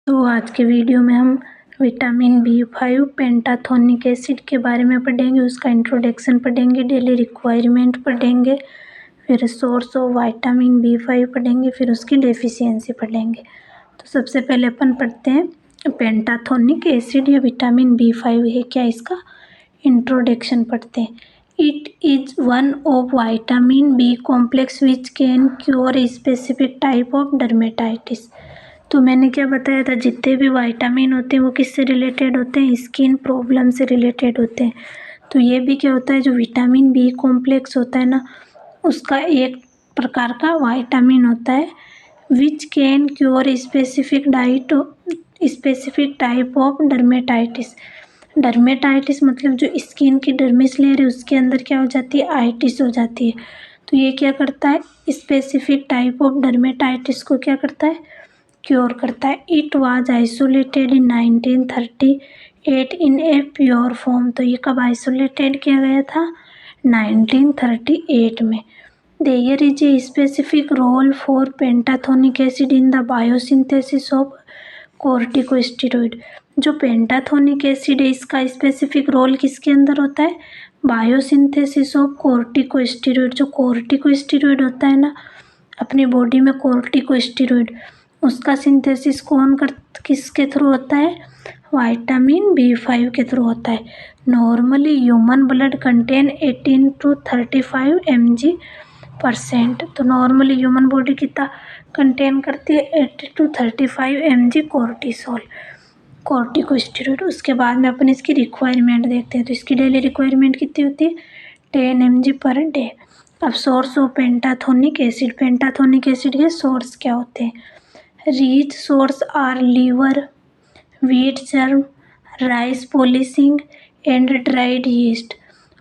तो आज के वीडियो में हम विटामिन B5 पेंटाथोनिक एसिड के बारे में पढ़ेंगे। उसका इंट्रोडक्शन पढ़ेंगे, डेली रिक्वायरमेंट पढ़ेंगे, फिर सोर्स ऑफ विटामिन B5 पढ़ेंगे, फिर उसकी डेफिशिएंसी पढ़ेंगे। तो सबसे पहले अपन पढ़ते हैं पेंटाथोनिक एसिड या विटामिन B5 है क्या, इसका इंट्रोडक्शन पढ़ते हैं। It is one of vitamin B complex which can cure specific type of dermatitis. तो मैंने क्या बताया था, जितने भी विटामिन होते हैं वो किससे रिलेटेड होते हैं, स्किन प्रॉब्लम से रिलेटेड होते हैं। तो ये भी क्या होता है, जो विटामिन B कॉम्प्लेक्स होता है ना, उसका एक प्रकार का विटामिन होता है which can cure specific type of dermatitis. Dermatitis मतलब जो स्किन की डर्मिस लेयर है उसके अंदर क्या हो जाती है, आइटिस हो जाती है। तो ये क्या करता है, स्पेसिफिक टाइप ऑफ डर्मेटाइटिस को क्या करता है, क्योर करता है। It was isolated in 1938 in a pure form. तो ये कब आइसोलेटेड किया गया था, 1938 में। There is a specific role for pantothenic acid in the biosynthesis of corticosteroid. जो पेंटाथोनिक एसिड है इसका स्पेसिफिक रोल किसके अंदर होता है, बायोसिंथेसिस ऑफ कोर्टिकोस्टेरॉइड। जो कोर्टिकोस्टेरॉइड होता है ना अपनी बॉडी में, कोर्टिकोस्टेरॉइड उसका सिंथेसिस किसके थ्रू होता है, विटामिन B5 के थ्रू होता है। Normally human blood contain 18 to 35 mg%। तो नॉर्मली ह्यूमन बॉडी कितना कंटेन करती है, 80 to 35 mg कोर्टिकोस्टेरॉइड। उसके बाद में अपन इसकी रिक्वायरमेंट देखते हैं। तो इसकी डेली रिक्वायरमेंट कितनी होती है, 10 mg पर डे। अब source of pantothenic acid, pantothenic acid के सोर्स क्या होते हैं, rich source are liver, wheat germ, rice polishing and dried yeast,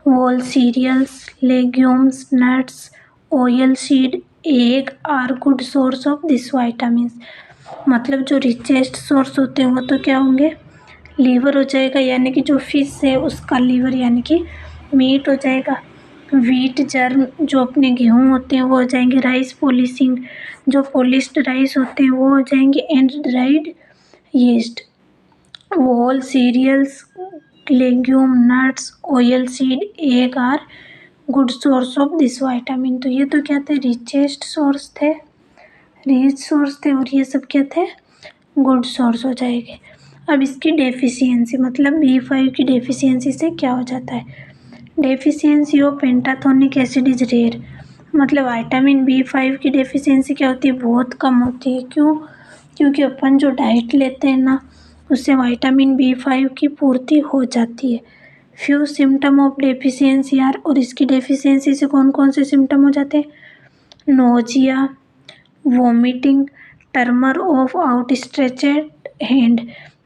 whole cereals, legumes, nuts, oil seed, egg are good source of this vitamins। मतलब जो richest source होते हैं वो तो क्या होंगे, लीवर हो जाएगा, यानी कि जो फिश है उसका लीवर यानी कि मीट हो जाएगा। व्हीट जर्म जो अपने गेहूँ होते हैं वो हो जाएंगे। राइस पॉलिशिंग जो पॉलिश्ड राइस होते हैं वो हो जाएंगे। And dried yeast, whole cereals, legume, nuts, oil seed, egg are good source of this vitamin. तो ये तो क्या थे, रिचेस्ट सोर्स थे, रिच सोर्स थे, और ये सब क्या थे, गुड सोर्स हो जाएंगे। अब इसकी डेफिशिएंसी मतलब B5 की डेफिशिएंसी से क्या हो जाता है, deficiency of pantothenic acid is rare. मतलब विटामिन B5 की डेफिशिएंसी क्या होती है, बहुत कम होती है। क्यों, क्योंकि अपन जो डाइट लेते हैं ना उससे विटामिन B5 की पूर्ति हो जाती है। Few symptom of deficiency are, और इसकी डेफिशिएंसी से कौन कौन से सिम्टम हो जाते हैं, nausea, vomiting, tremor of outstretched hand.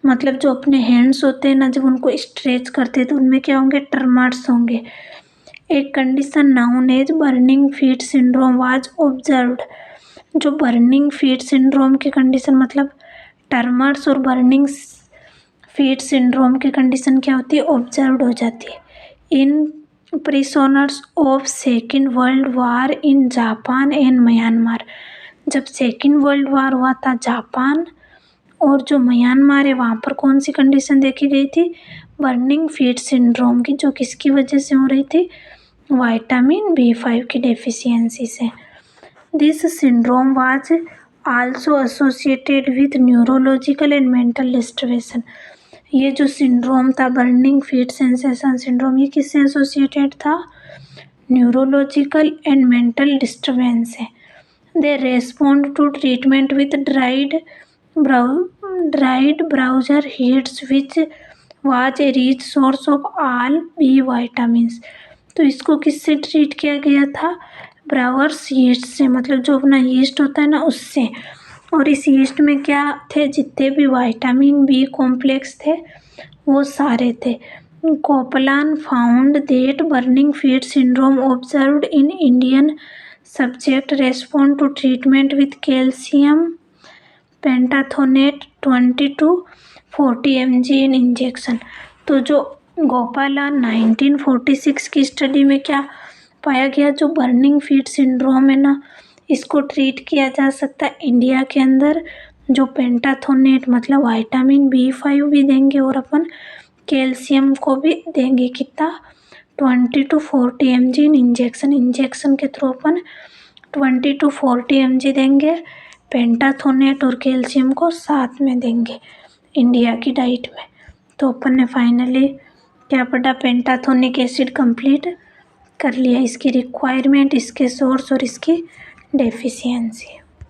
मतलब जो अपने हैंड्स होते हैं ना, जब उनको स्ट्रेच करते हैं तो उनमें क्या होंगे, टर्मर्स होंगे। एक condition known as burning feet syndrome was observed. जो बर्निंग फीट सिंड्रोम की कंडीशन मतलब टर्मर्स और बर्निंग फीट सिंड्रोम की कंडीशन क्या होती है, ऑब्जर्व्ड हो जाती है in prisoners of second world war in Japan and Myanmar. जब सेकेंड वर्ल्ड वार हुआ था जापान और जो म्यांमार है वहाँ पर कौन सी कंडीशन देखी गई थी, बर्निंग फीट सिंड्रोम की, जो किसकी वजह से हो रही थी, विटामिन B5 की डेफिशिएंसी से। This syndrome was also associated with neurological and mental disturbation. ये जो सिंड्रोम था बर्निंग फीट सेंसेशन सिंड्रोम, ये किससे एसोसिएटेड था, न्यूरोलॉजिकल एंड मेंटल डिस्टर्बेंस है। They respond to treatment with dried brewer's हीट्स which was a rich source of all B vitamins. तो इसको किससे ट्रीट किया गया था, ब्रावर्स यीस्ट से, मतलब जो अपना यीस्ट होता है ना उससे। और इस यीस्ट में क्या थे, जितने भी विटामिन B कॉम्प्लेक्स थे वो सारे थे। Gopalan found that burning feet syndrome observed in Indian subject respond to treatment with calcium pantothenate 20 to 40 mg in injection. तो जो गोपालान 1946 की स्टडी में क्या पाया गया, जो बर्निंग फीट सिंड्रोम है ना इसको ट्रीट किया जा सकता है इंडिया के अंदर जो पेंटाथोनेट मतलब विटामिन B5 भी देंगे और अपन कैल्शियम को भी देंगे। कितना 20 to 40 mg इन इंजेक्शन के थ्रू अपन 20 to 40 mg देंगे। पेंटाथोनेट और कैल्शियम को साथ में देंगे इंडिया की डाइट में। तो अपन ने फाइनली क्या पढ़ा, पेंटाथोनिक एसिड कंप्लीट कर लिया, इसकी रिक्वायरमेंट, इसके सोर्स और इसकी डेफिशिएंसी।